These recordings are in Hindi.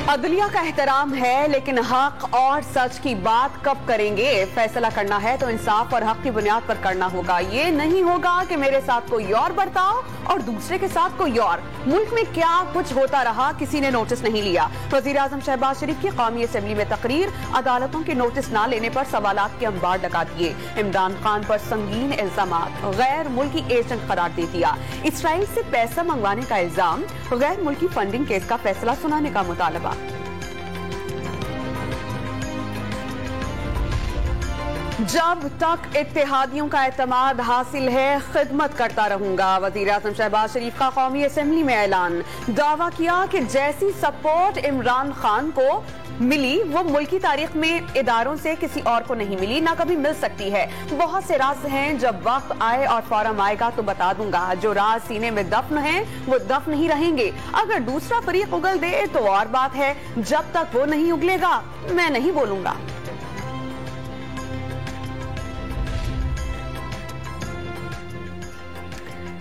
अदलिया का एहतराम है, लेकिन हक और सच की बात कब करेंगे? फैसला करना है तो इंसाफ और हक की बुनियाद पर करना होगा। ये नहीं होगा कि मेरे साथ कोई और बर्ताव और दूसरे के साथ कोई और। मुल्क में क्या कुछ होता रहा, किसी ने नोटिस नहीं लिया। वजीर आजम शहबाज शरीफ की कौमी असेंबली में तकरीर, अदालतों के नोटिस न लेने पर सवालात के अंबार लगा दिए। इमरान खान पर संगीन इल्जामात, गैर मुल्की एजेंट करार दे दिया। इसराइल से पैसा मंगवाने का इल्जाम, गैर मुल्की फंडिंग केस का फैसला सुनाने का मुतालबा। जब तक इत्तेहादियों का एतमाद हासिल है, खिदमत करता रहूंगा। वजीर आजम शहबाज शरीफ का कौमी असेंबली में ऐलान, दावा किया कि जैसी सपोर्ट इमरान खान को मिली वो मुल्क की तारीख में इदारों से किसी और को नहीं मिली, ना कभी मिल सकती है। बहुत से राज हैं, जब वक्त आए और फौरम आएगा तो बता दूंगा। जो राज सीने में दफन हैं वो दफन ही रहेंगे। अगर दूसरा फरीक उगल दे तो और बात है, जब तक वो नहीं उगलेगा मैं नहीं बोलूंगा।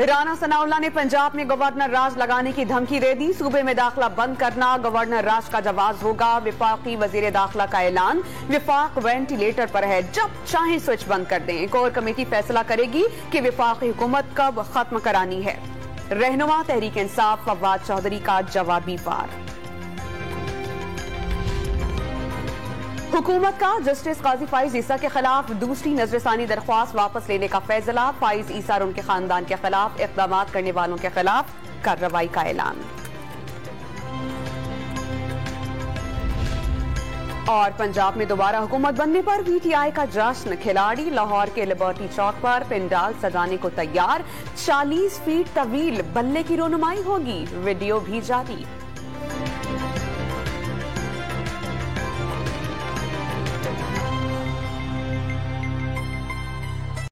राना सनाउल्लाह ने पंजाब में गवर्नर राज लगाने की धमकी दे दी। सूबे में दाखिला बंद करना गवर्नर राज का जवाब होगा। विफाकी वजीर दाखिला का ऐलान, विफाक वेंटिलेटर पर है, जब चाहें स्विच बंद कर दें। कोर कमेटी फैसला करेगी कि विफाकी हुकूमत कब खत्म करानी है। रहनुमा तहरीक इंसाफ फवाद चौधरी का जवाबी वार। हुकूमत का जस्टिस काजी फाइज ईसा के खिलाफ दूसरी नजरसानी दरख्वास्त वापस लेने का फैसला। फाइज ईसा और उनके खानदान के खिलाफ इक़दाम करने वालों के खिलाफ कार्रवाई का ऐलान। और पंजाब में दोबारा हुकूमत बनने पर पीटीआई का जश्न। खिलाड़ी लाहौर के लिबर्टी चौक पर पिंडाल सजाने को तैयार। 40 फीट तवील बल्ले की रोनुमाई होगी, वीडियो भी जारी।